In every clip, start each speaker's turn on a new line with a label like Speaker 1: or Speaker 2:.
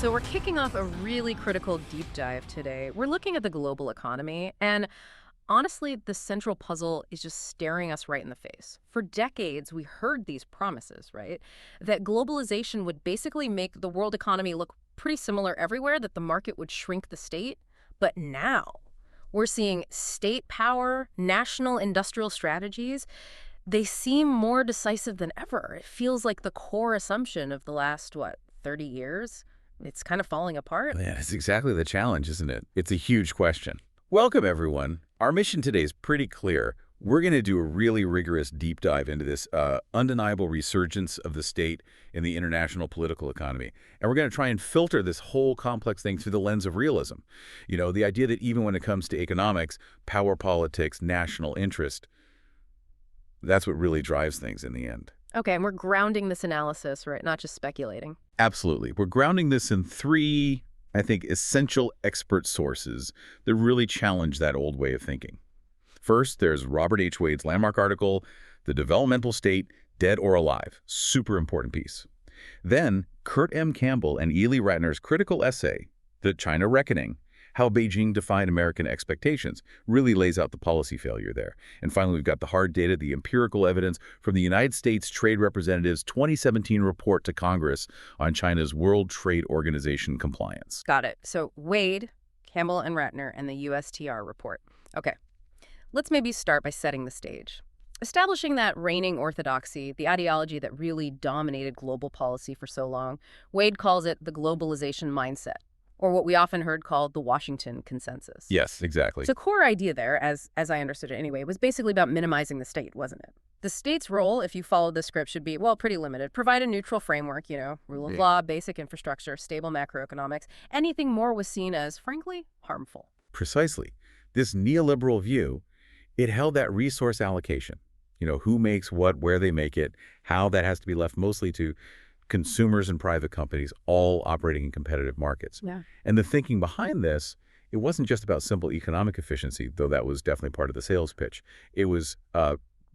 Speaker 1: So we're kicking off a really critical deep dive today. We're looking at the global economy, and honestly, the central puzzle is just staring us right in the face. For decades, we heard these promises, right? That globalization would basically make the world economy look pretty similar everywhere, that the market would shrink the state. But now, we're seeing state power, national industrial strategies. They seem more decisive than ever. It feels like the core assumption of the last, 30 years? It's kind of falling apart.
Speaker 2: Yeah, it's exactly the challenge, isn't it? It's a huge question. Welcome, everyone. Our mission today is pretty clear. We're going to do a really rigorous deep dive into this undeniable resurgence of the state in the international political economy. And we're going to try and filter this whole complex thing through the lens of realism. You know, the idea that even when it comes to economics, power politics, national interest, that's what really drives things in the end.
Speaker 1: Okay, and we're grounding this analysis, right? Not just speculating.
Speaker 2: Absolutely. We're grounding this in three, I think, essential expert sources that really challenge that old way of thinking. First, there's Robert H. Wade's landmark article, The Developmental State, Dead or Alive. Super important piece. Then, Kurt M. Campbell and Campbell and Ratner's critical essay, The ChinaReckoning, How Beijing Defied American Expectations, really lays out the policy failure there. And finally, we've got the hard data, the empirical evidence from the United States Trade Representative's 2017 report to Congress on China's World Trade Organization compliance.
Speaker 1: Got it. So Wade, Campbell and Ratner, and the USTR report. Okay, let's maybe start by setting the stage. Establishing that reigning orthodoxy, the ideology that really dominated global policy for so long, Wade calls it the globalization mindset, or what we often heard called the Washington consensus.
Speaker 2: Yes, exactly.
Speaker 1: So core idea there, as I understood it anyway, was basically about minimizing the state, wasn't it? The state's role, if you followed the script, should be, well, pretty limited. Provide a neutral framework, rule of law, basic infrastructure, stable macroeconomics. Anything more was seen as, frankly, harmful.
Speaker 2: Precisely. This neoliberal view, it held that resource allocation. Who makes what, where they make it, how that has to be left mostly to consumers and private companies, all operating in competitive markets.
Speaker 1: Yeah.
Speaker 2: And the thinking behind this, it wasn't just about simple economic efficiency, though that was definitely part of the sales pitch. It was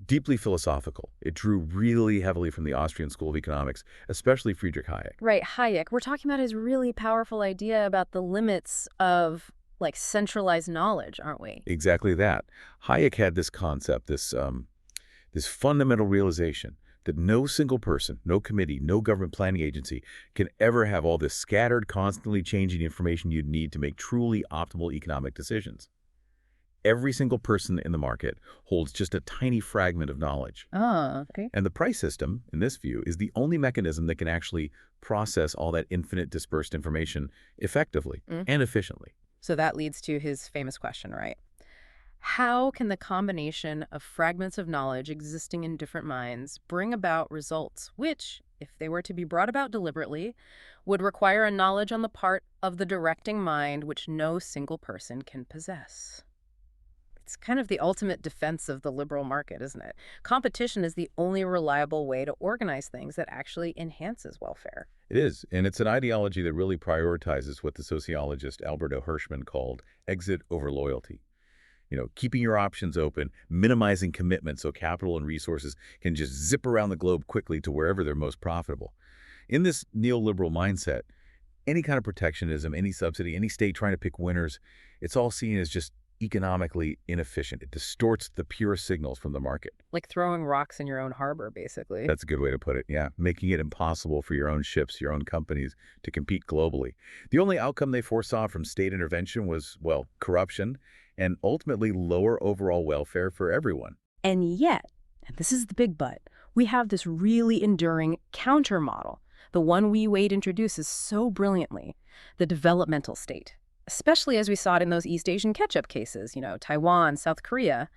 Speaker 2: deeply philosophical. It drew really heavily from the Austrian School of Economics, especially Friedrich Hayek.
Speaker 1: Right, Hayek. We're talking about his really powerful idea about the limits of, centralized knowledge, aren't we?
Speaker 2: Exactly that. Hayek had this concept, this fundamental realization that no single person, no committee, no government planning agency can ever have all this scattered, constantly changing information you'd need to make truly optimal economic decisions. Every single person in the market holds just a tiny fragment of knowledge.
Speaker 1: Okay.
Speaker 2: And the price system, in this view, is the only mechanism that can actually process all that infinite dispersed information effectively and efficiently.
Speaker 1: So that leads to his famous question, right? How can the combination of fragments of knowledge existing in different minds bring about results which, if they were to be brought about deliberately, would require a knowledge on the part of the directing mind which no single person can possess? It's kind of the ultimate defense of the liberal market, isn't it? Competition is the only reliable way to organize things that actually enhances welfare.
Speaker 2: It is, and it's an ideology that really prioritizes what the sociologist Alberto Hirschman called exit over loyalty. Keeping your options open, minimizing commitment so capital and resources can just zip around the globe quickly to wherever they're most profitable. In this neoliberal mindset, any kind of protectionism, any subsidy, any state trying to pick winners, it's all seen as just economically inefficient. It distorts the pure signals from the market.
Speaker 1: Like throwing rocks in your own harbor, basically.
Speaker 2: That's a good way to put it, yeah. Making it impossible for your own ships, your own companies to compete globally. The only outcome they foresaw from state intervention was, corruption and ultimately lower overall welfare for everyone.
Speaker 1: And yet, and this is the big but, we have this really enduring counter model, the one Wade introduces so brilliantly, the developmental state. Especially as we saw it in those East Asian catch-up cases, Taiwan, South Korea.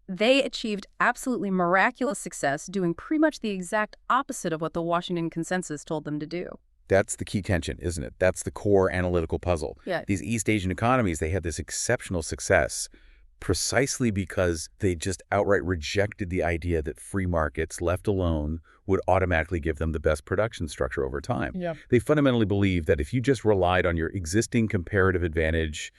Speaker 1: They achieved absolutely miraculous success doing pretty much the exact opposite of what the Washington consensus told them to do.
Speaker 2: That's the key tension, isn't it? That's the core analytical puzzle.
Speaker 1: Yeah.
Speaker 2: These East Asian economies, they had this exceptional success precisely because they just outright rejected the idea that free markets, left alone, would automatically give them the best production structure over time.
Speaker 1: Yeah.
Speaker 2: They fundamentally believe that if you just relied on your existing comparative advantage,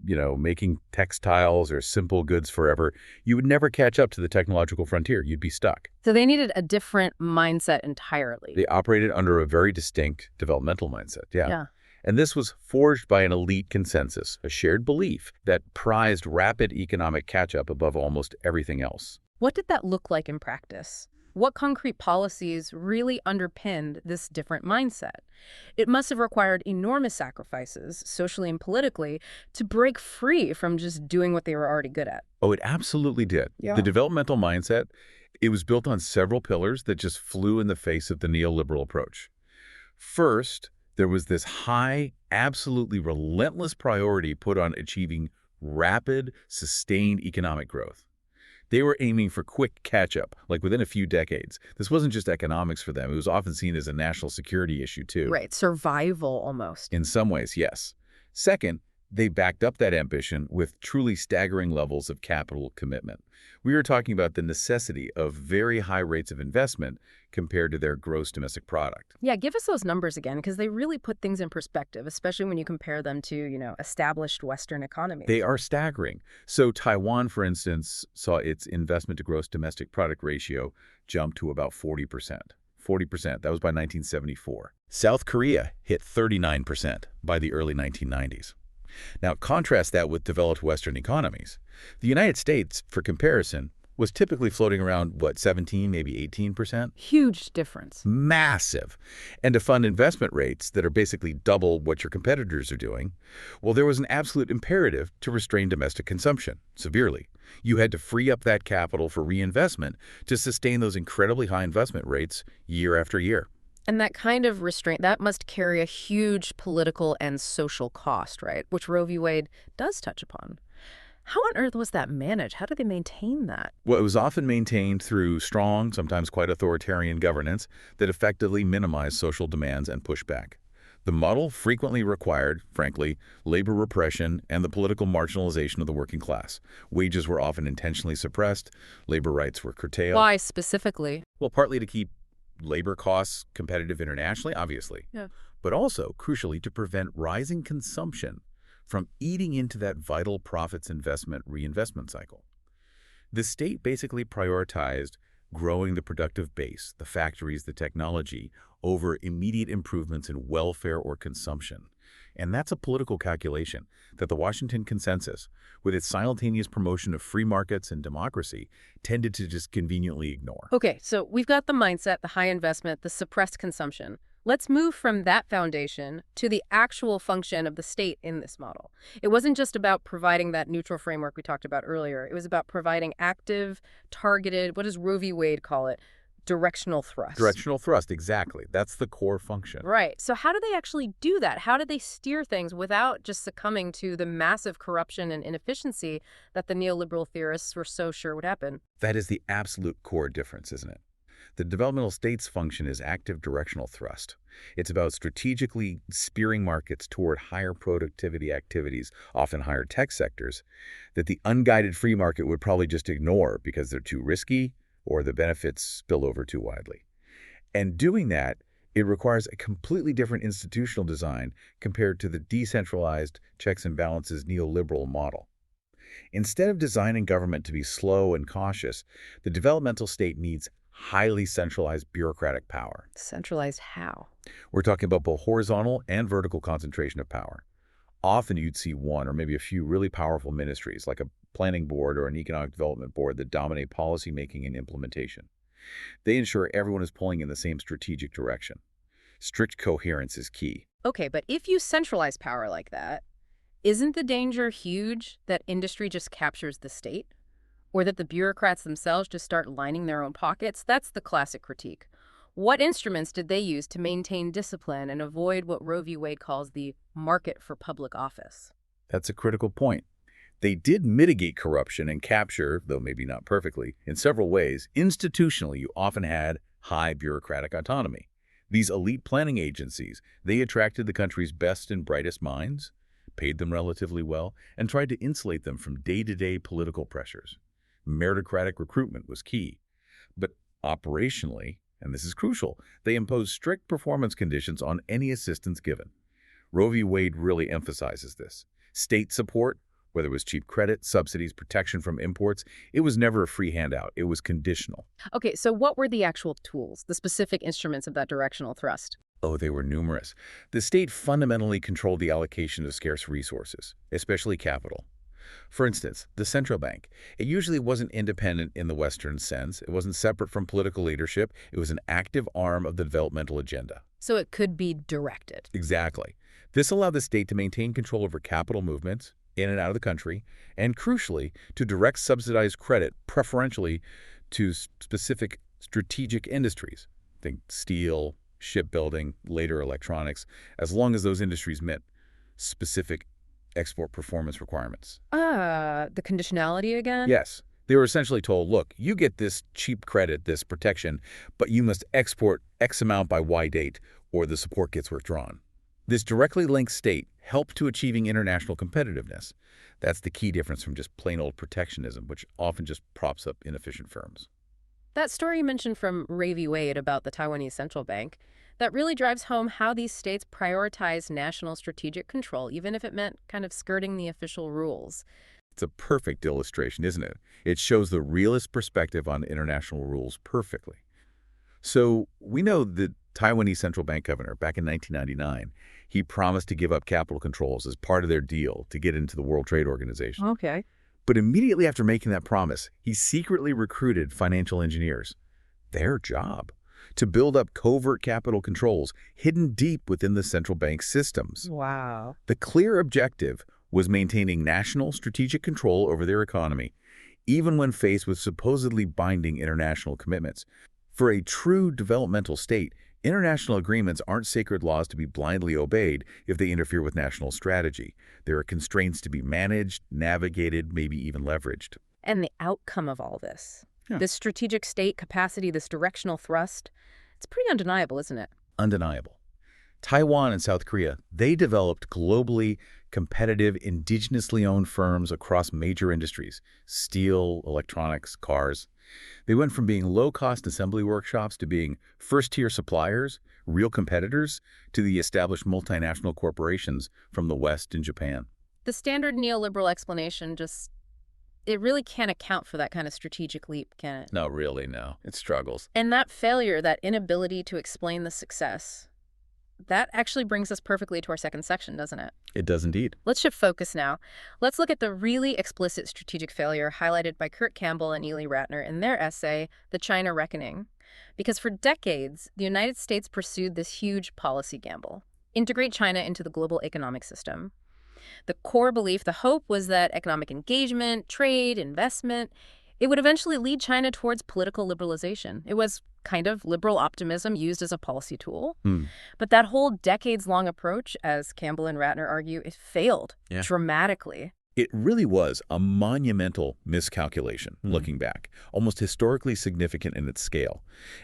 Speaker 2: making textiles or simple goods forever, you would never catch up to the technological frontier. You'd be stuck.
Speaker 1: So they needed a different mindset entirely.
Speaker 2: They operated under a very distinct developmental mindset. Yeah. And this was forged by an elite consensus, a shared belief that prized rapid economic catch-up above almost everything else.
Speaker 1: What did that look like in practice? What concrete policies really underpinned this different mindset? It must have required enormous sacrifices, socially and politically, to break free from just doing what they were already good at.
Speaker 2: Oh, it absolutely did. The
Speaker 1: Yeah.
Speaker 2: developmental mindset, it was built on several pillars that just flew in the face of the neoliberal approach. First, there was this high, absolutely relentless priority put on achieving rapid, sustained economic growth. They were aiming for quick catch-up, like within a few decades. This wasn't just economics for them. It was often seen as a national security issue, too.
Speaker 1: Right, survival almost.
Speaker 2: In some ways, yes. Second, they backed up that ambition with truly staggering levels of capital commitment. We are talking about the necessity of very high rates of investment compared to their gross domestic product.
Speaker 1: Yeah, give us those numbers again, because they really put things in perspective, especially when you compare them to, established Western economies.
Speaker 2: They are staggering. So Taiwan, for instance, saw its investment to gross domestic product ratio jump to about 40%. 40%, that was by 1974. South Korea hit 39% by the early 1990s. Now, contrast that with developed Western economies. The United States, for comparison, was typically floating around, 17, maybe 18%?
Speaker 1: Huge difference.
Speaker 2: Massive. And to fund investment rates that are basically double what your competitors are doing, well, there was an absolute imperative to restrain domestic consumption severely. You had to free up that capital for reinvestment to sustain those incredibly high investment rates year after year.
Speaker 1: And that kind of restraint, that must carry a huge political and social cost, right? Which Roe v. Wade does touch upon. How on earth was that managed? How did they maintain that?
Speaker 2: Well, it was often maintained through strong, sometimes quite authoritarian governance that effectively minimized social demands and pushback. The model frequently required, frankly, labor repression and the political marginalization of the working class. Wages were often intentionally suppressed, labor rights were curtailed.
Speaker 1: Why specifically?
Speaker 2: Well, partly to keep labor costs competitive internationally, obviously,
Speaker 1: Yeah.
Speaker 2: but also, crucially, to prevent rising consumption from eating into that vital profits investment reinvestment cycle. The state basically prioritized growing the productive base, the factories, the technology, over immediate improvements in welfare or consumption. And that's a political calculation that the Washington Consensus, with its simultaneous promotion of free markets and democracy, tended to just conveniently ignore.
Speaker 1: Okay, so we've got the mindset, the high investment, the suppressed consumption. Let's move from that foundation to the actual function of the state in this model. It wasn't just about providing that neutral framework we talked about earlier. It was about providing active, targeted, what does Roe v. Wade call it? Directional thrust.
Speaker 2: Directional thrust, exactly. That's the core function.
Speaker 1: Right. So how do they actually do that? How do they steer things without just succumbing to the massive corruption and inefficiency that the neoliberal theorists were so sure would happen?
Speaker 2: That is the absolute core difference, isn't it? The developmental state's function is active directional thrust. It's about strategically steering markets toward higher productivity activities, often higher tech sectors, that the unguided free market would probably just ignore because they're too risky or the benefits spill over too widely. And doing that, it requires a completely different institutional design compared to the decentralized checks and balances neoliberal model. Instead of designing government to be slow and cautious, the developmental state needs highly centralized bureaucratic power.
Speaker 1: Centralized how?
Speaker 2: We're talking about both horizontal and vertical concentration of power. Often you'd see one or maybe a few really powerful ministries, like a planning board or an economic development board, that dominate policymaking and implementation. They ensure everyone is pulling in the same strategic direction. Strict coherence is key.
Speaker 1: Okay, but if you centralize power like that, isn't the danger huge that industry just captures the state? Or that the bureaucrats themselves just start lining their own pockets? That's the classic critique. What instruments did they use to maintain discipline and avoid what Roe v. Wade calls the market for public office?
Speaker 2: That's a critical point. They did mitigate corruption and capture, though maybe not perfectly, in several ways. Institutionally, you often had high bureaucratic autonomy. These elite planning agencies, they attracted the country's best and brightest minds, paid them relatively well, and tried to insulate them from day-to-day political pressures. Meritocratic recruitment was key. But operationally, and this is crucial, they imposed strict performance conditions on any assistance given. Roe v. Wade really emphasizes this. State support, whether it was cheap credit, subsidies, protection from imports, it was never a free handout. It was conditional.
Speaker 1: Okay, so what were the actual tools, the specific instruments of that directional thrust?
Speaker 2: Oh, they were numerous. The state fundamentally controlled the allocation of scarce resources, especially capital. For instance, the central bank. It usually wasn't independent in the Western sense. It wasn't separate from political leadership. It was an active arm of the developmental agenda.
Speaker 1: So it could be directed.
Speaker 2: Exactly. This allowed the state to maintain control over capital movements in and out of the country, and crucially, to direct subsidized credit preferentially to specific strategic industries. Think steel, shipbuilding, later electronics, as long as those industries met specific export performance requirements.
Speaker 1: The conditionality again?
Speaker 2: Yes, they were essentially told, look, you get this cheap credit, this protection, but you must export X amount by Y date, or the support gets withdrawn. This directly linked state helped to achieving international competitiveness. That's the key difference from just plain old protectionism, which often just props up inefficient firms.
Speaker 1: That story you mentioned from Roe v. Wade about the Taiwanese central bank, that really drives home how these states prioritize national strategic control, even if it meant kind of skirting the official rules.
Speaker 2: It's a perfect illustration, isn't it? It shows the realist perspective on international rules perfectly. So we know the Taiwanese central bank governor back in 1999, he promised to give up capital controls as part of their deal to get into the World Trade Organization.
Speaker 1: Okay.
Speaker 2: But immediately after making that promise, he secretly recruited financial engineers. Their job to build up covert capital controls hidden deep within the central bank systems.
Speaker 1: Wow.
Speaker 2: The clear objective was maintaining national strategic control over their economy, even when faced with supposedly binding international commitments. For a true developmental state, international agreements aren't sacred laws to be blindly obeyed if they interfere with national strategy. There are constraints to be managed, navigated, maybe even leveraged.
Speaker 1: And the outcome of all this,
Speaker 2: Yeah.
Speaker 1: this strategic state capacity, this directional thrust, it's pretty undeniable, isn't it?
Speaker 2: Undeniable. Taiwan and South Korea, they developed globally competitive, indigenously owned firms across major industries: steel, electronics, cars. They went from being low-cost assembly workshops to being first-tier suppliers, real competitors, to the established multinational corporations from the West and Japan.
Speaker 1: The standard neoliberal explanation just, it really can't account for that kind of strategic leap, can it?
Speaker 2: No, really, no. It struggles.
Speaker 1: And that failure, that inability to explain the success, that actually brings us perfectly to our second section, doesn't it?
Speaker 2: It does indeed.
Speaker 1: Let's shift focus now. Let's look at the really explicit strategic failure highlighted by Kurt Campbell and Ely Ratner in their essay, The China Reckoning. Because for decades, the United States pursued this huge policy gamble: integrate China into the global economic system. The core belief, the hope, was that economic engagement, trade, investment, it would eventually lead China towards political liberalization. It was kind of liberal optimism used as a policy tool.
Speaker 2: Hmm.
Speaker 1: But that whole decades-long approach, as Campbell and Ratner argue, it failed dramatically.
Speaker 2: It really was a monumental miscalculation, looking back, almost historically significant in its scale.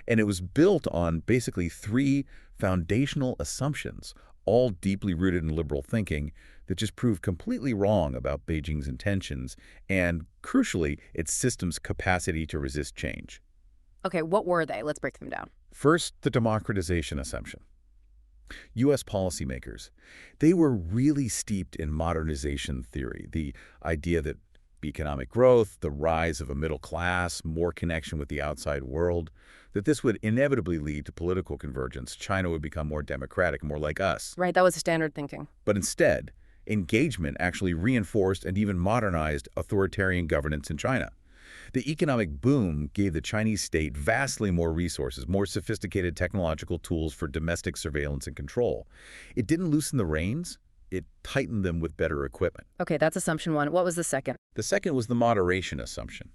Speaker 2: And it was built on basically three foundational assumptions, all deeply rooted in liberal thinking, that just proved completely wrong about Beijing's intentions and, crucially, its system's capacity to resist change.
Speaker 1: Okay, what were they? Let's break them down.
Speaker 2: First, the democratization assumption. U.S. policymakers, they were really steeped in modernization theory, the idea that economic growth, the rise of a middle class, more connection with the outside world, that this would inevitably lead to political convergence. China would become more democratic, more like us.
Speaker 1: Right, that was standard thinking.
Speaker 2: But instead, engagement actually reinforced and even modernized authoritarian governance in China. The economic boom gave the Chinese state vastly more resources, more sophisticated technological tools for domestic surveillance and control. It didn't loosen the reins, it tightened them with better equipment.
Speaker 1: Okay, that's assumption one. What was the second?
Speaker 2: The second was the moderation assumption.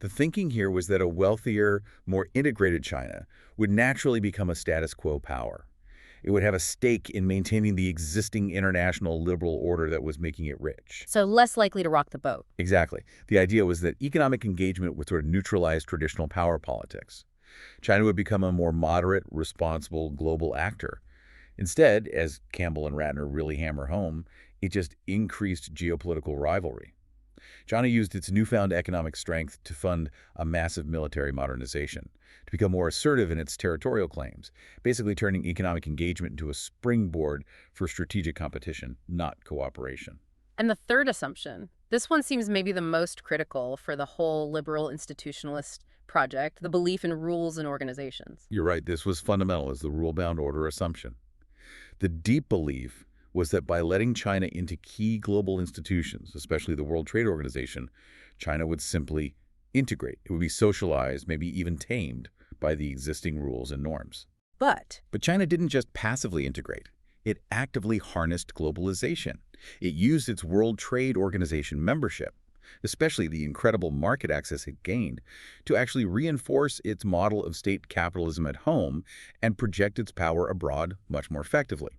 Speaker 2: The thinking here was that a wealthier, more integrated China would naturally become a status quo power. It would have a stake in maintaining the existing international liberal order that was making it rich.
Speaker 1: So less likely to rock the boat.
Speaker 2: Exactly. The idea was that economic engagement would sort of neutralize traditional power politics. China would become a more moderate, responsible global actor. Instead, as Campbell and Ratner really hammer home, it just increased geopolitical rivalry. China used its newfound economic strength to fund a massive military modernization, to become more assertive in its territorial claims, basically turning economic engagement into a springboard for strategic competition, not cooperation.
Speaker 1: And the third assumption, this one seems maybe the most critical for the whole liberal institutionalist project, the belief in rules and organizations.
Speaker 2: You're right, this was fundamental as the rule-bound order assumption. The deep belief was that by letting China into key global institutions, especially the World Trade Organization, China would simply integrate. It would be socialized, maybe even tamed by the existing rules and norms.
Speaker 1: But
Speaker 2: But China didn't just passively integrate. It actively harnessed globalization. It used its World Trade Organization membership, especially the incredible market access it gained, to actually reinforce its model of state capitalism at home and project its power abroad much more effectively.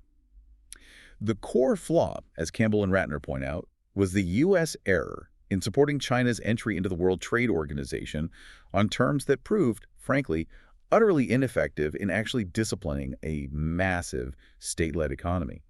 Speaker 2: The core flaw, as Campbell and Ratner point out, was the U.S. error in supporting China's entry into the World Trade Organization on terms that proved, frankly, utterly ineffective in actually disciplining a massive state-led economy.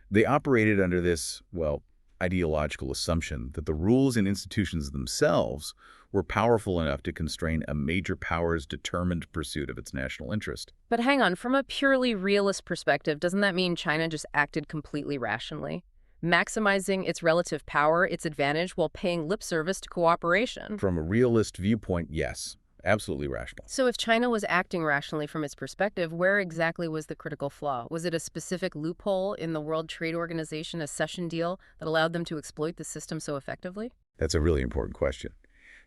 Speaker 2: They operated under this, well, ideological assumption that the rules and institutions themselves were powerful enough to constrain a major power's determined pursuit of its national interest.
Speaker 1: But hang on, from a purely realist perspective, doesn't that mean China just acted completely rationally, maximizing its relative power, its advantage, while paying lip service to cooperation?
Speaker 2: From a realist viewpoint, yes, absolutely rational.
Speaker 1: So if China was acting rationally from its perspective, where exactly was the critical flaw? Was it a specific loophole in the World Trade Organization, a cession deal that allowed them to exploit the system so effectively?
Speaker 2: That's a really important question.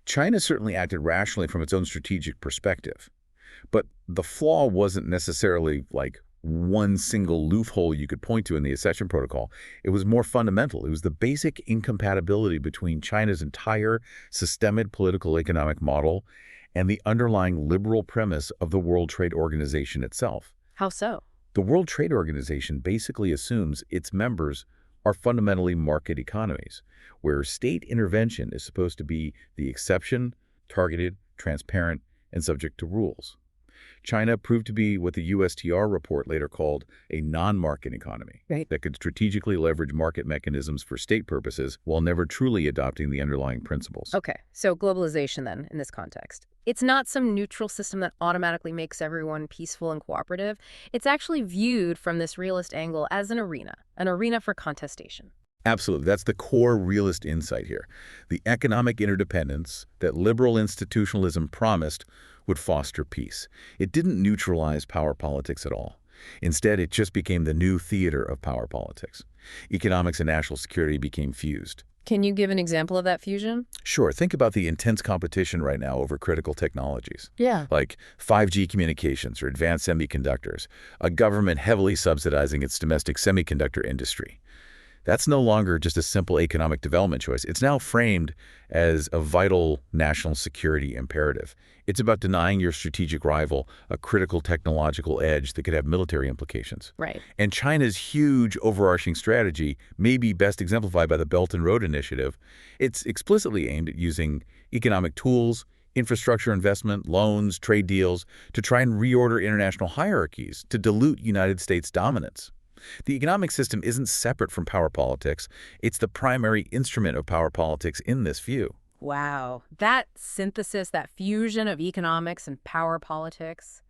Speaker 2: China certainly acted rationally from its own strategic perspective. But the flaw wasn't necessarily like one single loophole you could point to in the accession protocol. It was more fundamental. It was the basic incompatibility between China's entire systemic political economic model and the underlying liberal premise of the World Trade Organization itself.
Speaker 1: How so?
Speaker 2: The World Trade Organization basically assumes its members are fundamentally market economies, where state intervention is supposed to be the exception, targeted, transparent, and subject to rules. China proved to be what the USTR report later called a non-market economy that could strategically leverage market mechanisms for state purposes while never truly adopting the underlying principles.
Speaker 1: Okay, so globalization then, in this context. It's not some neutral system that automatically makes everyone peaceful and cooperative. It's actually viewed from this realist angle as an arena for contestation.
Speaker 2: Absolutely. That's the core realist insight here. The economic interdependence that liberal institutionalism promised would foster peace. It didn't neutralize power politics at all. Instead, it just became the new theater of power politics. Economics and national security became fused.
Speaker 1: Can you give an example of that fusion?
Speaker 2: Sure, think about the intense competition right now over critical technologies,
Speaker 1: Yeah.
Speaker 2: like 5G communications or advanced semiconductors, a government heavily subsidizing its domestic semiconductor industry. That's no longer just a simple economic development choice. It's now framed as a vital national security imperative. It's about denying your strategic rival a critical technological edge that could have military implications.
Speaker 1: Right.
Speaker 2: And China's huge overarching strategy may be best exemplified by the Belt and Road Initiative. It's explicitly aimed at using economic tools, infrastructure investment, loans, trade deals to try and reorder international hierarchies to dilute United States dominance. The economic system isn't separate from power politics. It's the primary instrument of power politics in this view.
Speaker 1: Wow. That synthesis, that fusion of economics and power politics,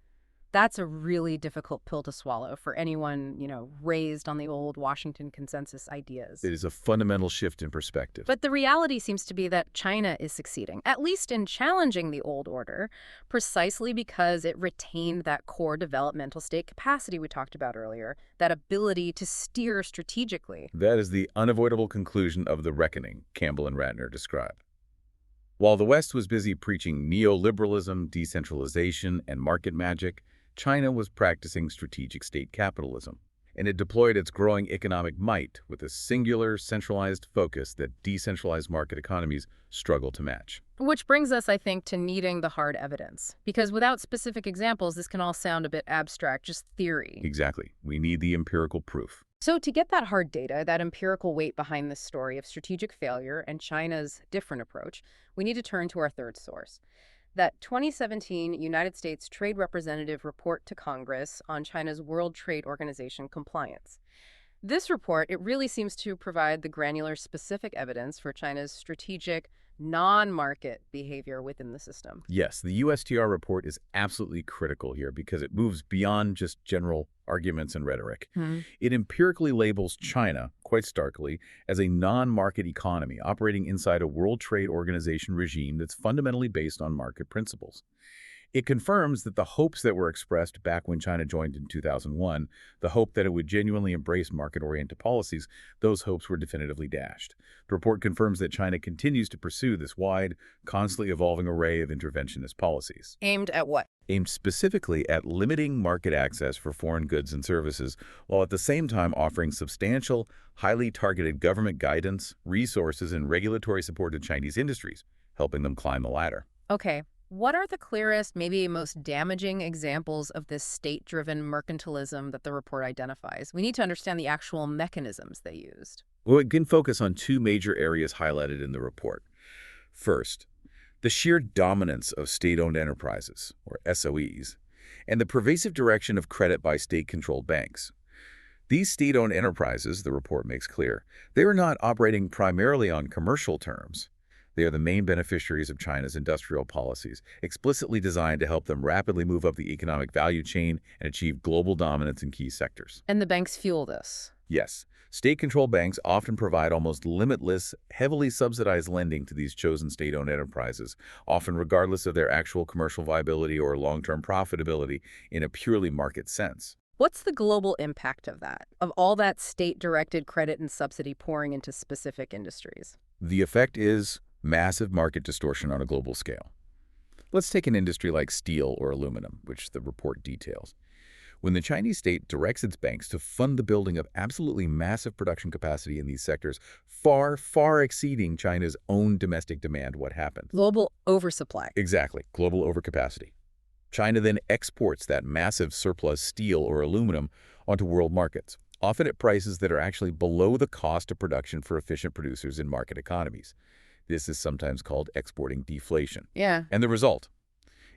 Speaker 1: that's a really difficult pill to swallow for anyone, raised on the old Washington consensus ideas.
Speaker 2: It is a fundamental shift in perspective.
Speaker 1: But the reality seems to be that China is succeeding, at least in challenging the old order, precisely because it retained that core developmental state capacity we talked about earlier, that ability to steer strategically.
Speaker 2: That is the unavoidable conclusion of the reckoning Campbell and Ratner describe. While the West was busy preaching neoliberalism, decentralization, and market magic, China was practicing strategic state capitalism, and it deployed its growing economic might with a singular, centralized focus that decentralized market economies struggle to match.
Speaker 1: Which brings us, I think, to needing the hard evidence. Because without specific examples, this can all sound a bit abstract, just theory.
Speaker 2: Exactly. We need the empirical proof.
Speaker 1: So to get that hard data, that empirical weight behind this story of strategic failure and China's different approach, we need to turn to our third source. That 2017 United States Trade Representative report to Congress on China's World Trade Organization compliance. This report, it really seems to provide the granular specific evidence for China's strategic, non-market behavior within the system.
Speaker 2: Yes, the USTR report is absolutely critical here because it moves beyond just general arguments and rhetoric.
Speaker 1: Hmm.
Speaker 2: It empirically labels China, quite starkly, as a non-market economy operating inside a World Trade Organization regime that's fundamentally based on market principles. It confirms that the hopes that were expressed back when China joined in 2001, the hope that it would genuinely embrace market-oriented policies, those hopes were definitively dashed. The report confirms that China continues to pursue this wide, constantly evolving array of interventionist policies,
Speaker 1: Aimed at what?
Speaker 2: aimed specifically at limiting market access for foreign goods and services, while at the same time offering substantial, highly targeted government guidance, resources, and regulatory support to Chinese industries, helping them climb the ladder.
Speaker 1: Okay. What are the clearest, maybe most damaging examples of this state-driven mercantilism that the report identifies? We need to understand the actual mechanisms they used.
Speaker 2: Well, it can focus on two major areas highlighted in the report. First, the sheer dominance of state-owned enterprises, or SOEs, and the pervasive direction of credit by state-controlled banks. These state-owned enterprises, the report makes clear, they are not operating primarily on commercial terms. They are the main beneficiaries of China's industrial policies, explicitly designed to help them rapidly move up the economic value chain and achieve global dominance in key sectors.
Speaker 1: And the banks fuel this.
Speaker 2: Yes, state-controlled banks often provide almost limitless, heavily subsidized lending to these chosen state-owned enterprises, often regardless of their actual commercial viability or long-term profitability in a purely market sense.
Speaker 1: What's the global impact of that, of all that state-directed credit and subsidy pouring into specific industries?
Speaker 2: The effect is massive market distortion on a global scale. Let's take an industry like steel or aluminum, which the report details. When the Chinese state directs its banks to fund the building of absolutely massive production capacity in these sectors, far, far exceeding China's own domestic demand, what happens?
Speaker 1: Global oversupply.
Speaker 2: Exactly, global overcapacity. China then exports that massive surplus steel or aluminum onto world markets, often at prices that are actually below the cost of production for efficient producers in market economies. This is sometimes called exporting deflation.
Speaker 1: Yeah.
Speaker 2: And the result?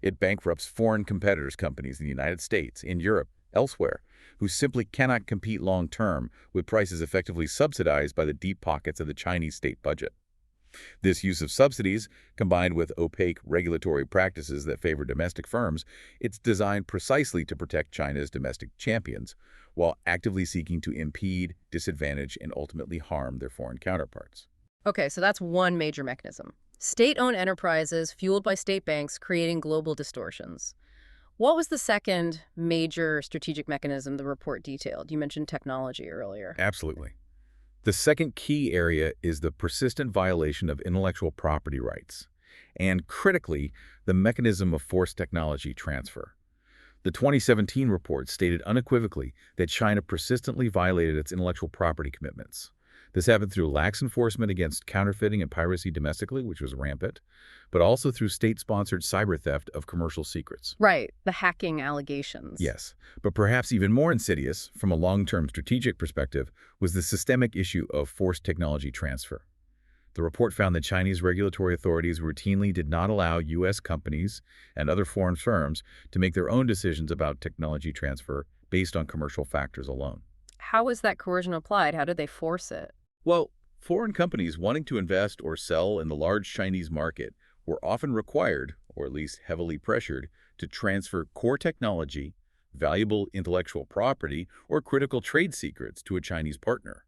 Speaker 2: It bankrupts foreign competitors' companies in the United States, in Europe, elsewhere, who simply cannot compete long-term with prices effectively subsidized by the deep pockets of the Chinese state budget. This use of subsidies, combined with opaque regulatory practices that favor domestic firms, it's designed precisely to protect China's domestic champions, while actively seeking to impede, disadvantage, and ultimately harm their foreign counterparts.
Speaker 1: Okay, so that's one major mechanism. State-owned enterprises fueled by state banks creating global distortions. What was the second major strategic mechanism the report detailed? You mentioned technology earlier.
Speaker 2: Absolutely. The second key area is the persistent violation of intellectual property rights, and critically, the mechanism of forced technology transfer. The 2017 report stated unequivocally that China persistently violated its intellectual property commitments. This happened through lax enforcement against counterfeiting and piracy domestically, which was rampant, but also through state-sponsored cyber theft of commercial secrets.
Speaker 1: Right, the hacking allegations.
Speaker 2: Yes, but perhaps even more insidious, from a long-term strategic perspective, was the systemic issue of forced technology transfer. The report found that Chinese regulatory authorities routinely did not allow U.S. companies and other foreign firms to make their own decisions about technology transfer based on commercial factors alone.
Speaker 1: How was that coercion applied? How did they force it?
Speaker 2: Well, foreign companies wanting to invest or sell in the large Chinese market were often required, or at least heavily pressured, to transfer core technology, valuable intellectual property, or critical trade secrets to a Chinese partner.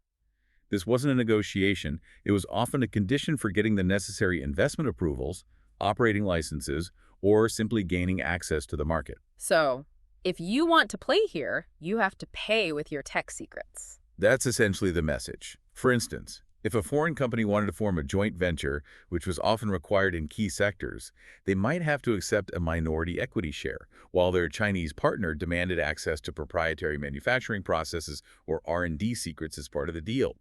Speaker 2: This wasn't a negotiation. It was often a condition for getting the necessary investment approvals, operating licenses, or simply gaining access to the market.
Speaker 1: So, if you want to play here, you have to pay with your tech secrets.
Speaker 2: That's essentially the message. For instance, if a foreign company wanted to form a joint venture, which was often required in key sectors, they might have to accept a minority equity share, while their Chinese partner demanded access to proprietary manufacturing processes or R&D secrets as part of the deal.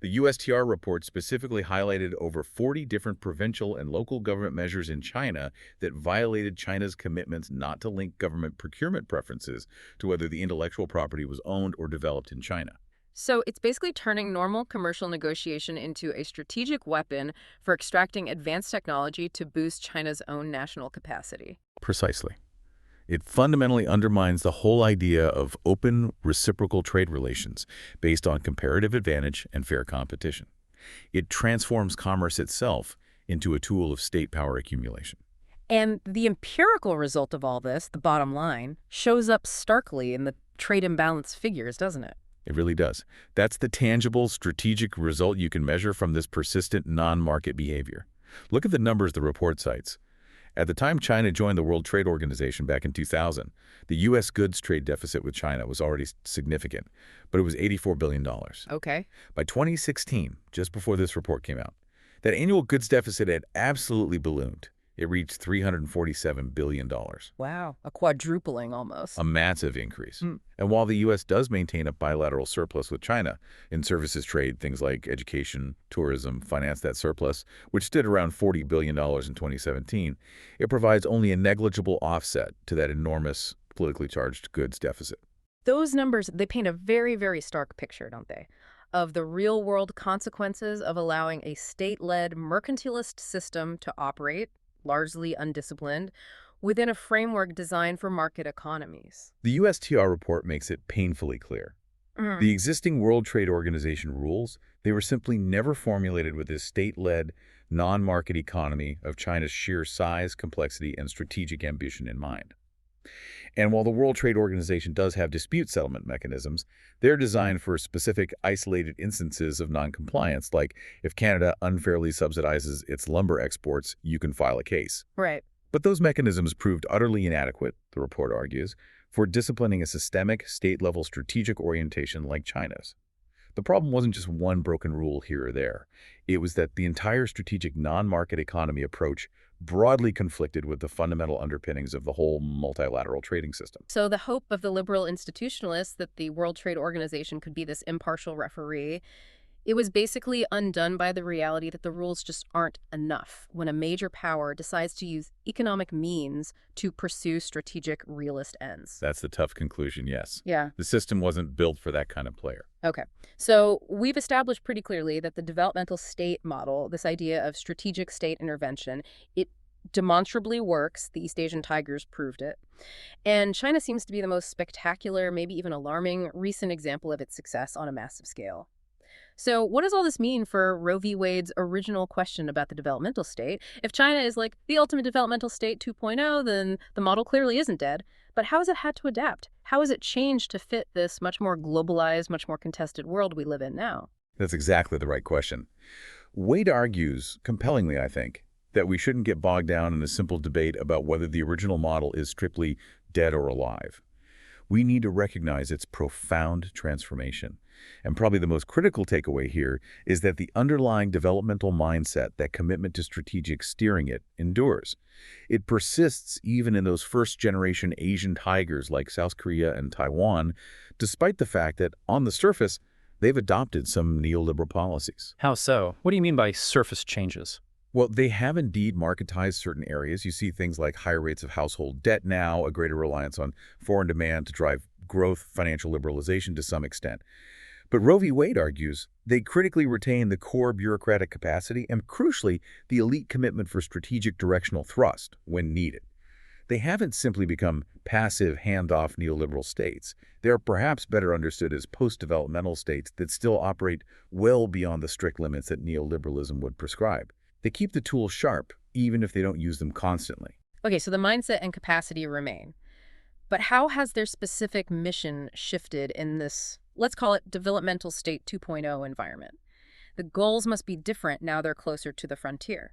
Speaker 2: The USTR report specifically highlighted over 40 different provincial and local government measures in China that violated China's commitments not to link government procurement preferences to whether the intellectual property was owned or developed in China.
Speaker 1: So it's basically turning normal commercial negotiation into a strategic weapon for extracting advanced technology to boost China's own national capacity.
Speaker 2: Precisely. It fundamentally undermines the whole idea of open, reciprocal trade relations based on comparative advantage and fair competition. It transforms commerce itself into a tool of state power accumulation.
Speaker 1: And the empirical result of all this, the bottom line, shows up starkly in the trade imbalance figures, doesn't it?
Speaker 2: It really does. That's the tangible, strategic result you can measure from this persistent non-market behavior. Look at the numbers the report cites. At the time China joined the World Trade Organization back in 2000, the U.S. goods trade deficit with China was already significant, but it was $84 billion.
Speaker 1: Okay.
Speaker 2: By 2016, just before this report came out, that annual goods deficit had absolutely ballooned. It reached $347 billion,
Speaker 1: Wow. A quadrupling almost.
Speaker 2: a massive increase.
Speaker 1: Mm.
Speaker 2: And while the U.S. does maintain a bilateral surplus with China in services trade, things like education, tourism, finance that surplus, which stood around $40 billion in 2017, it provides only a negligible offset to that enormous politically charged goods deficit.
Speaker 1: Those numbers, they paint a very, very stark picture, don't they, of the real-world consequences of allowing a state-led mercantilist system to operate, largely undisciplined, within a framework designed for market economies.
Speaker 2: The USTR report makes it painfully clear. The existing World Trade Organization rules, they were simply never formulated with this state-led, non-market economy of China's sheer size, complexity, and strategic ambition in mind. And while the World Trade Organization does have dispute settlement mechanisms, they're designed for specific isolated instances of noncompliance, like if Canada unfairly subsidizes its lumber exports, you can file a case.
Speaker 1: Right.
Speaker 2: But those mechanisms proved utterly inadequate, the report argues, for disciplining a systemic, state-level strategic orientation like China's. The problem wasn't just one broken rule here or there. It was that the entire strategic non-market economy approach broadly conflicted with the fundamental underpinnings of the whole multilateral trading system.
Speaker 1: So the hope of the liberal institutionalists that the World Trade Organization could be this impartial referee, it was basically undone by the reality that the rules just aren't enough when a major power decides to use economic means to pursue strategic realist ends.
Speaker 2: That's the tough conclusion, yes.
Speaker 1: Yeah.
Speaker 2: The system wasn't built for that kind of player.
Speaker 1: Okay. So we've established pretty clearly that the developmental state model, this idea of strategic state intervention, it demonstrably works. The East Asian tigers proved it. And China seems to be the most spectacular, maybe even alarming, recent example of its success on a massive scale. So what does all this mean for Roe v. Wade's original question about the developmental state? If China is like the ultimate developmental state 2.0, then the model clearly isn't dead. But how has it had to adapt? How has it changed to fit this much more globalized, much more contested world we live in now?
Speaker 2: That's exactly the right question. Wade argues, compellingly I think, that we shouldn't get bogged down in a simple debate about whether the original model is strictly dead or alive. We need to recognize its profound transformation. And probably the most critical takeaway here is that the underlying developmental mindset, that commitment to strategic steering it, endures. It persists even in those first-generation Asian tigers like South Korea and Taiwan, despite the fact that, on the surface, they've adopted some neoliberal policies.
Speaker 3: How so? What do you mean by surface changes?
Speaker 2: Well, they have indeed marketized certain areas. You see things like higher rates of household debt now, a greater reliance on foreign demand to drive growth, financial liberalization to some extent. But Roe v. Wade argues they critically retain the core bureaucratic capacity and, crucially, the elite commitment for strategic directional thrust when needed. They haven't simply become passive, hands-off neoliberal states. They are perhaps better understood as post-developmental states that still operate well beyond the strict limits that neoliberalism would prescribe. They keep the tools sharp, even if they don't use them constantly.
Speaker 1: Okay, so the mindset and capacity remain. But how has their specific mission shifted in this, let's call it, developmental state 2.0 environment? The goals must be different now they're closer to the frontier.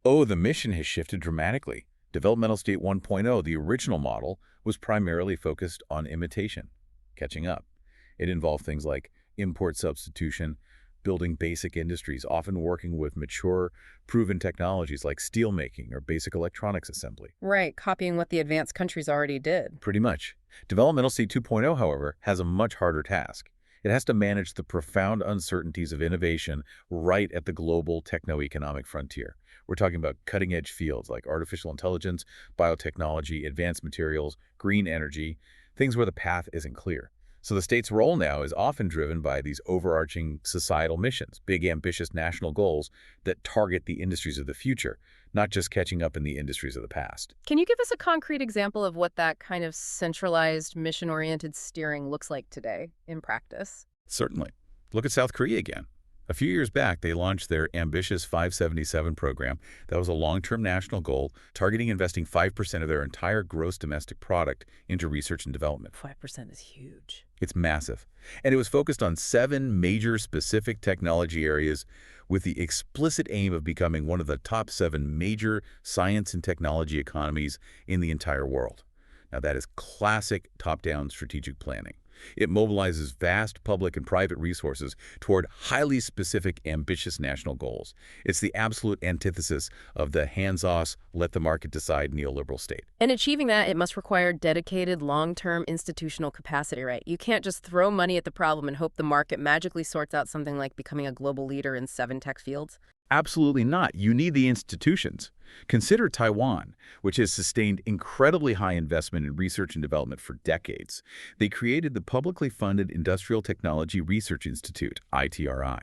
Speaker 2: Oh, the mission has shifted dramatically. Developmental State 1.0, the original model, was primarily focused on imitation, catching up. It involved things like import substitution, building basic industries, often working with mature, proven technologies like steelmaking or basic electronics assembly.
Speaker 1: Right, copying what the advanced countries already did.
Speaker 2: Pretty much. Developmental State 2.0, however, has a much harder task. It has to manage the profound uncertainties of innovation right at the global techno-economic frontier. We're talking about cutting-edge fields like artificial intelligence, biotechnology, advanced materials, green energy, things where the path isn't clear. So the state's role now is often driven by these overarching societal missions, big ambitious national goals that target the industries of the future, not just catching up in the industries of the past.
Speaker 1: Can you give us a concrete example of what that kind of centralized, mission-oriented steering looks like today in practice?
Speaker 2: Certainly. Look at South Korea again. A few years back, they launched their ambitious 577 program. That was a long-term national goal, targeting investing 5% of their entire gross domestic product into research and development.
Speaker 1: 5% is huge.
Speaker 2: It's massive. And it was focused on 7 major specific technology areas with the explicit aim of becoming one of the top 7 major science and technology economies in the entire world. Now, that is classic top-down strategic planning. It mobilizes vast public and private resources toward highly specific, ambitious national goals. It's the absolute antithesis of the hands-off, let the market decide neoliberal state.
Speaker 1: And achieving that, it must require dedicated, long-term institutional capacity, right? You can't just throw money at the problem and hope the market magically sorts out something like becoming a global leader in 7 tech fields.
Speaker 2: Absolutely not. You need the institutions. Consider Taiwan, which has sustained incredibly high investment in research and development for decades. They created the publicly funded Industrial Technology Research Institute, ITRI.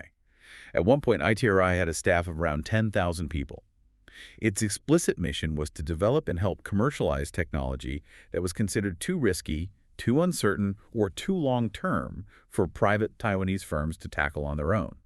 Speaker 2: At one point, ITRI had a staff of around 10,000 people. Its explicit mission was to develop and help commercialize technology that was considered too risky, too uncertain, or too long-term for private Taiwanese firms to tackle on their own.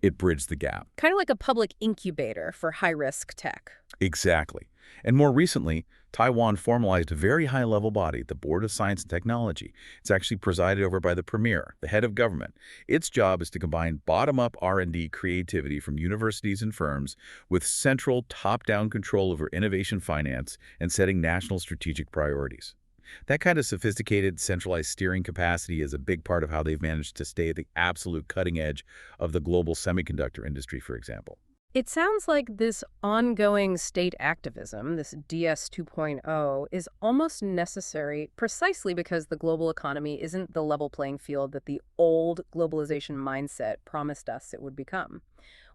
Speaker 2: It bridged the gap.
Speaker 1: Kind of like a public incubator for high-risk tech.
Speaker 2: Exactly. And more recently, Taiwan formalized a very high-level body, the Board of Science and Technology. It's actually presided over by the premier, the head of government. Its job is to combine bottom-up R&D creativity from universities and firms with central top-down control over innovation finance and setting national strategic priorities. That kind of sophisticated, centralized steering capacity is a big part of how they've managed to stay at the absolute cutting edge of the global semiconductor industry, for example.
Speaker 1: It sounds like this ongoing state activism, this DS 2.0, is almost necessary precisely because the global economy isn't the level playing field that the old globalization mindset promised us it would become.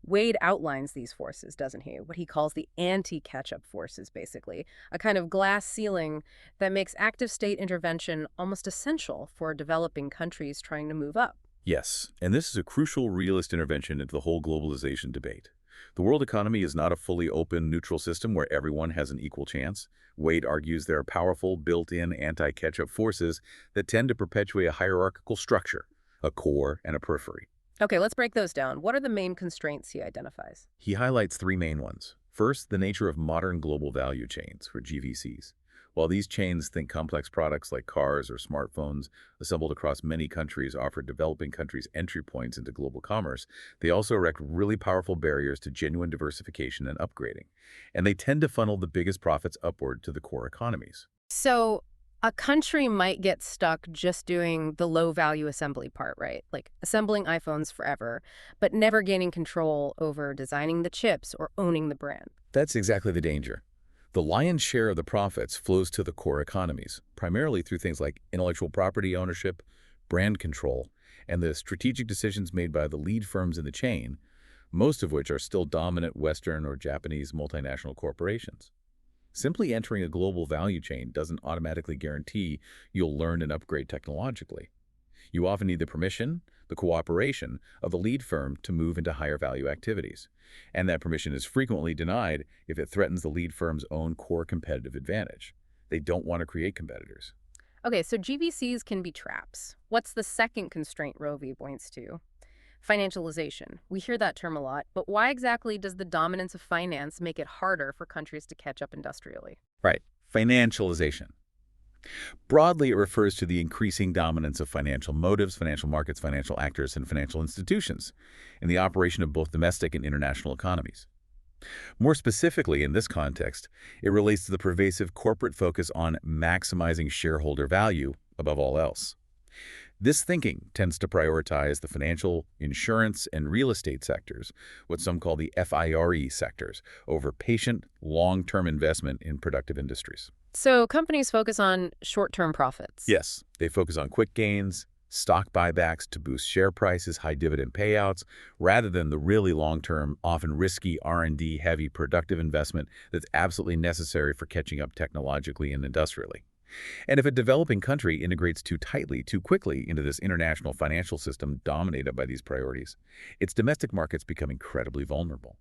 Speaker 1: Wade outlines these forces, doesn't he? What he calls the anti-catch-up forces, basically, a kind of glass ceiling that makes active state intervention almost essential for developing countries trying to move up.
Speaker 2: Yes, and this is a crucial realist intervention into the whole globalization debate. The world economy is not a fully open, neutral system where everyone has an equal chance. Wade argues there are powerful, built-in anti-catch-up forces that tend to perpetuate a hierarchical structure, a core and a periphery.
Speaker 1: Okay, let's break those down. What are the main constraints he identifies?
Speaker 2: He highlights 3 main ones. First, the nature of modern global value chains, or GVCs. While these chains think complex products like cars or smartphones assembled across many countries offer developing countries entry points into global commerce, they also erect really powerful barriers to genuine diversification and upgrading. And they tend to funnel the biggest profits upward to the core economies.
Speaker 1: So a country might get stuck just doing the low-value assembly part, right? Like assembling iPhones forever, but never gaining control over designing the chips or owning the brand.
Speaker 2: That's exactly the danger. The lion's share of the profits flows to the core economies, primarily through things like intellectual property ownership, brand control, and the strategic decisions made by the lead firms in the chain, most of which are still dominant Western or Japanese multinational corporations. Simply entering a global value chain doesn't automatically guarantee you'll learn and upgrade technologically. You often need the permission, the cooperation of the lead firm to move into higher value activities. And that permission is frequently denied if it threatens the lead firm's own core competitive advantage. They don't want to create competitors.
Speaker 1: Okay, so GVCs can be traps. What's the second constraint Roe v. points to? Financialization. We hear that term a lot, but why exactly does the dominance of finance make it harder for countries to catch up industrially?
Speaker 2: Right. Financialization. Broadly, it refers to the increasing dominance of financial motives, financial markets, financial actors, and financial institutions in the operation of both domestic and international economies. More specifically, in this context, it relates to the pervasive corporate focus on maximizing shareholder value above all else. This thinking tends to prioritize the financial, insurance, and real estate sectors, what some call the FIRE sectors, over patient, long-term investment in productive industries.
Speaker 1: So companies focus on short-term profits.
Speaker 2: Yes, they focus on quick gains, stock buybacks to boost share prices, high dividend payouts, rather than the really long-term, often risky R&D heavy productive investment that's absolutely necessary for catching up technologically and industrially. And if a developing country integrates too tightly, too quickly into this international financial system dominated by these priorities, its domestic markets become incredibly vulnerable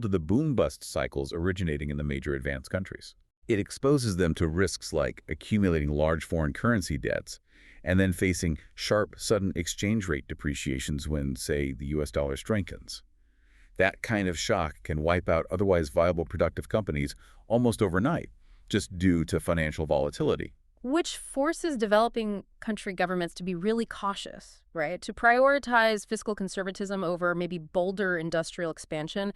Speaker 2: to the boom-bust cycles originating in the major advanced countries. It exposes them to risks like accumulating large foreign currency debts and then facing sharp, sudden exchange rate depreciations when, say, the US dollar strengthens. That kind of shock can wipe out otherwise viable productive companies almost overnight, just due to financial volatility.
Speaker 1: Which forces developing country governments to be really cautious, right? To prioritize fiscal conservatism over maybe bolder industrial expansion,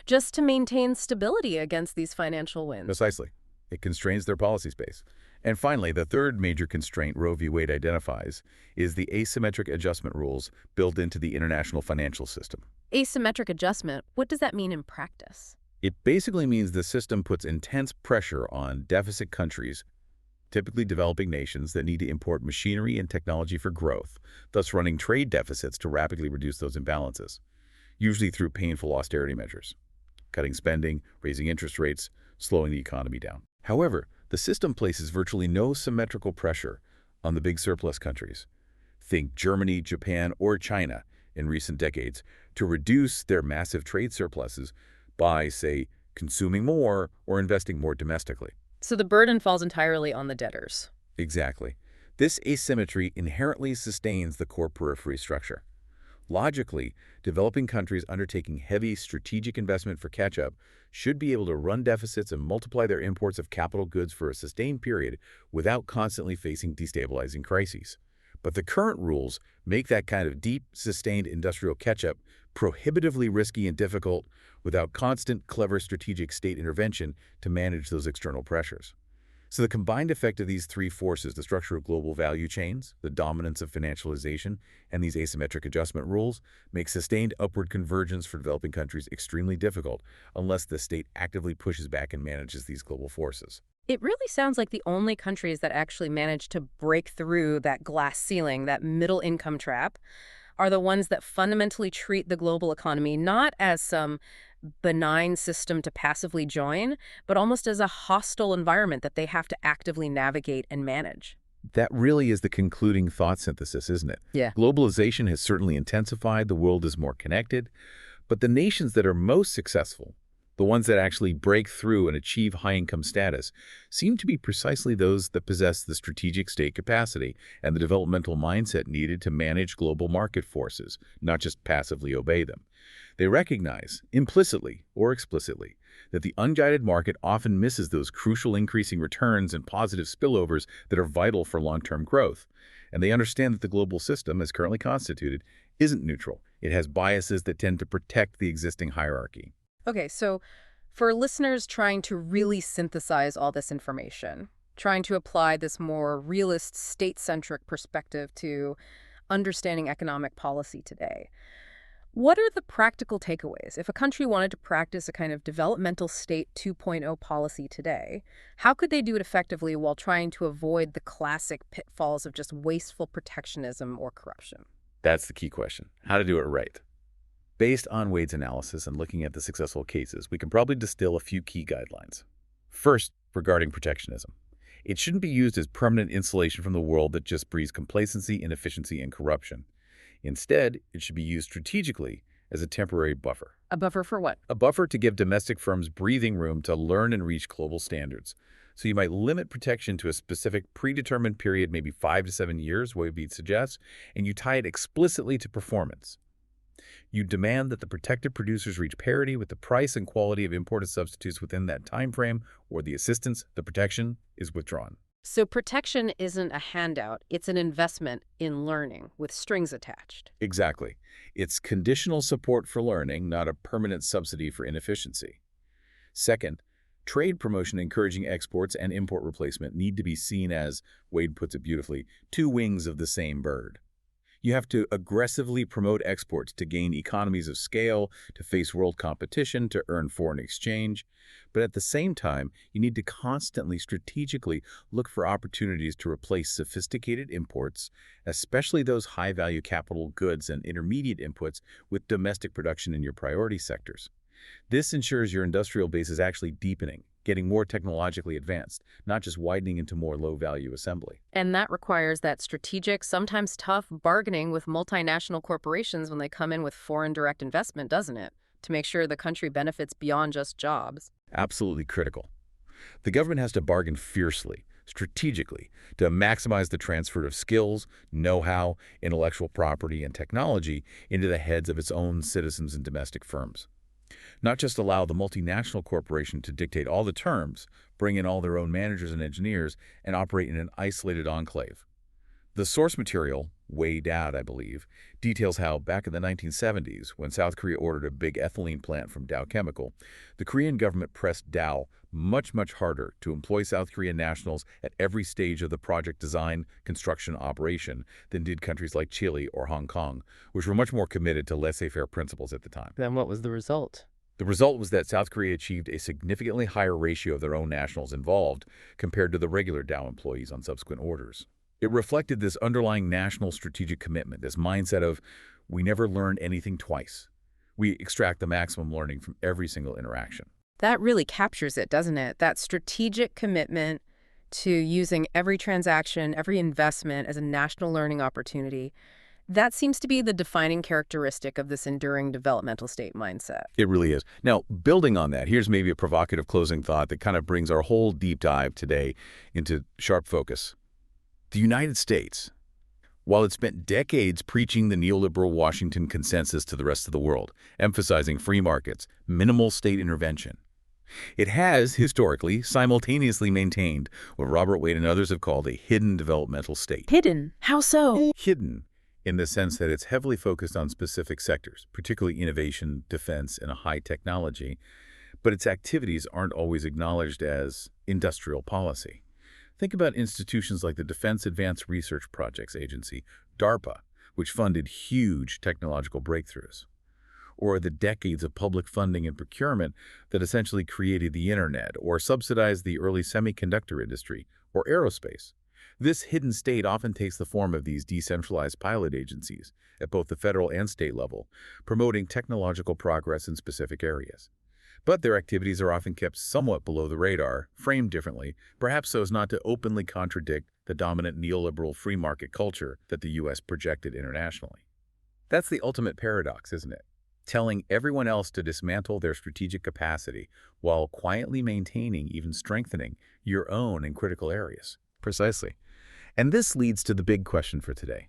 Speaker 1: just to maintain stability against these financial winds.
Speaker 2: Precisely. It constrains their policy space. And finally, the third major constraint Roe v. Wade identifies is the asymmetric adjustment rules built into the international financial system.
Speaker 1: Asymmetric adjustment, what does that mean in practice?
Speaker 2: It basically means the system puts intense pressure on deficit countries, typically developing nations that need to import machinery and technology for growth, thus running trade deficits to rapidly reduce those imbalances, usually through painful austerity measures, cutting spending, raising interest rates, slowing the economy down. However, the system places virtually no symmetrical pressure on the big surplus countries. Think Germany, Japan, or China in recent decades to reduce their massive trade surpluses by, say, consuming more or investing more domestically.
Speaker 1: So the burden falls entirely on the debtors.
Speaker 2: Exactly. This asymmetry inherently sustains the core periphery structure. Logically, developing countries undertaking heavy strategic investment for catch-up should be able to run deficits and multiply their imports of capital goods for a sustained period without constantly facing destabilizing crises. But the current rules make that kind of deep, sustained industrial catch-up prohibitively risky and difficult without constant, clever strategic state intervention to manage those external pressures. So the combined effect of these three forces, the structure of global value chains, the dominance of financialization, and these asymmetric adjustment rules, make sustained upward convergence for developing countries extremely difficult unless the state actively pushes back and manages these global forces.
Speaker 1: It really sounds like the only countries that actually manage to break through that glass ceiling, that middle income trap, are the ones that fundamentally treat the global economy not as some benign system to passively join, but almost as a hostile environment that they have to actively navigate and manage.
Speaker 2: That really is the concluding thought synthesis, isn't it?
Speaker 1: Yeah.
Speaker 2: Globalization has certainly intensified, the world is more connected, but the nations that are most successful, the ones that actually break through and achieve high-income status, seem to be precisely those that possess the strategic state capacity and the developmental mindset needed to manage global market forces, not just passively obey them. They recognize, implicitly or explicitly, that the unguided market often misses those crucial increasing returns and positive spillovers that are vital for long-term growth. And they understand that the global system, as currently constituted, isn't neutral. It has biases that tend to protect the existing hierarchy.
Speaker 1: Okay, so for listeners trying to really synthesize all this information, trying to apply this more realist, state-centric perspective to understanding economic policy today, what are the practical takeaways? If a country wanted to practice a kind of developmental state 2.0 policy today, how could they do it effectively while trying to avoid the classic pitfalls of just wasteful protectionism or corruption?
Speaker 2: That's the key question, how to do it right. Based on Wade's analysis and looking at the successful cases, we can probably distill a few key guidelines. First, regarding protectionism. It shouldn't be used as permanent insulation from the world that just breeds complacency, inefficiency, and corruption. Instead, it should be used strategically as a temporary buffer.
Speaker 1: A buffer for what?
Speaker 2: A buffer to give domestic firms breathing room to learn and reach global standards. So you might limit protection to a specific predetermined period, maybe 5 to 7 years, Wade suggests, and you tie it explicitly to performance. You demand that the protected producers reach parity with the price and quality of imported substitutes within that time frame, or the assistance, the protection, is withdrawn.
Speaker 1: So protection isn't a handout, it's an investment in learning with strings attached.
Speaker 2: Exactly. It's conditional support for learning, not a permanent subsidy for inefficiency. Second, trade promotion encouraging exports and import replacement need to be seen as, Wade puts it beautifully, two wings of the same bird. You have to aggressively promote exports to gain economies of scale, to face world competition, to earn foreign exchange. But at the same time, you need to constantly, strategically look for opportunities to replace sophisticated imports, especially those high-value capital goods and intermediate inputs, with domestic production in your priority sectors. This ensures your industrial base is actually deepening, getting more technologically advanced, not just widening into more low-value assembly.
Speaker 1: And that requires that strategic, sometimes tough bargaining with multinational corporations when they come in with foreign direct investment, doesn't it? To make sure the country benefits beyond just jobs.
Speaker 2: Absolutely critical. The government has to bargain fiercely, strategically to maximize the transfer of skills, know-how, intellectual property, and technology into the heads of its own citizens and domestic firms. Not just allow the multinational corporation to dictate all the terms, bring in all their own managers and engineers, and operate in an isolated enclave. The source material, way out, I believe, details how back in the 1970s, when South Korea ordered a big ethylene plant from Dow Chemical, the Korean government pressed Dow much harder to employ South Korean nationals at every stage of the project design, construction, operation than did countries like Chile or Hong Kong, which were much more committed to laissez-faire principles at the time.
Speaker 4: Then what was the result?
Speaker 2: The result was that South Korea achieved a significantly higher ratio of their own nationals involved compared to the regular Dow employees on subsequent orders. It reflected this underlying national strategic commitment, this mindset of, we never learn anything twice. We extract the maximum learning from every single interaction.
Speaker 1: That really captures it, doesn't it? That strategic commitment to using every transaction, every investment as a national learning opportunity. That seems to be the defining characteristic of this enduring developmental state mindset.
Speaker 2: It really is. Now, building on that, here's maybe a provocative closing thought that kind of brings our whole deep dive today into sharp focus. The United States, while it spent decades preaching the neoliberal Washington consensus to the rest of the world, emphasizing free markets, minimal state intervention, it has, historically, simultaneously maintained what Robert Wade and others have called a hidden developmental state.
Speaker 1: Hidden? How so?
Speaker 2: Hidden in the sense that it's heavily focused on specific sectors, particularly innovation, defense, and high technology, but its activities aren't always acknowledged as industrial policy. Think about institutions like the Defense Advanced Research Projects Agency, DARPA, which funded huge technological breakthroughs, or the decades of public funding and procurement that essentially created the internet or subsidized the early semiconductor industry or aerospace. This hidden state often takes the form of these decentralized pilot agencies at both the federal and state level, promoting technological progress in specific areas. But their activities are often kept somewhat below the radar, framed differently, perhaps so as not to openly contradict the dominant neoliberal free market culture that the U.S. projected internationally. That's the ultimate paradox, isn't it? Telling everyone else to dismantle their strategic capacity while quietly maintaining, even strengthening, your own in critical areas. Precisely. And this leads to the big question for today.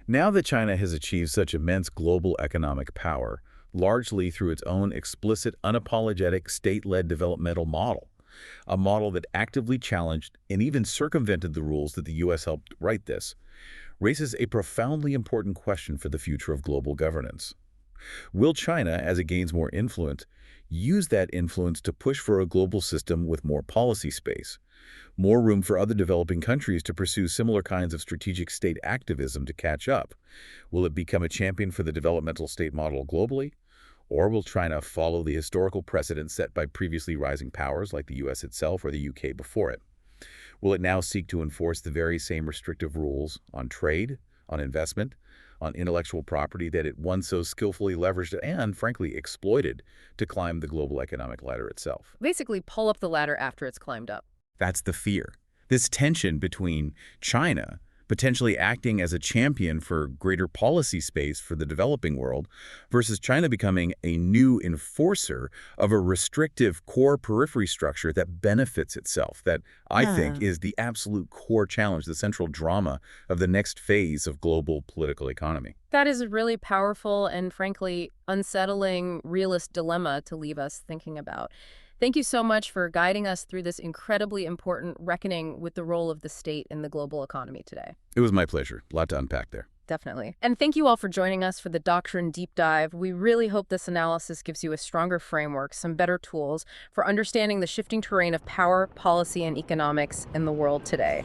Speaker 2: Now that China has achieved such immense global economic power, largely through its own explicit, unapologetic, state-led developmental model, a model that actively challenged and even circumvented the rules that the U.S. helped write this, raises a profoundly important question for the future of global governance. Will China, as it gains more influence, use that influence to push for a global system with more policy space, more room for other developing countries to pursue similar kinds of strategic state activism to catch up? Will it become a champion for the developmental state model globally? Or will China follow the historical precedent set by previously rising powers like the U.S. itself or the U.K. before it? Will it now seek to enforce the very same restrictive rules on trade, on investment, on intellectual property that it once so skillfully leveraged and, frankly, exploited to climb the global economic ladder itself?
Speaker 1: Basically, pull up the ladder after it's climbed up.
Speaker 2: That's the fear. This tension between China potentially acting as a champion for greater policy space for the developing world versus China becoming a new enforcer of a restrictive core periphery structure that benefits itself. That, I think, is the absolute core challenge, the central drama of the next phase of global political economy.
Speaker 1: That is a really powerful and, frankly, unsettling realist dilemma to leave us thinking about. Thank you so much for guiding us through this incredibly important reckoning with the role of the state in the global economy today.
Speaker 2: It was my pleasure. A lot to unpack there.
Speaker 1: Definitely. And thank you all for joining us for the Doctrine Deep Dive. We really hope this analysis gives you a stronger framework, some better tools for understanding the shifting terrain of power, policy, and economics in the world today.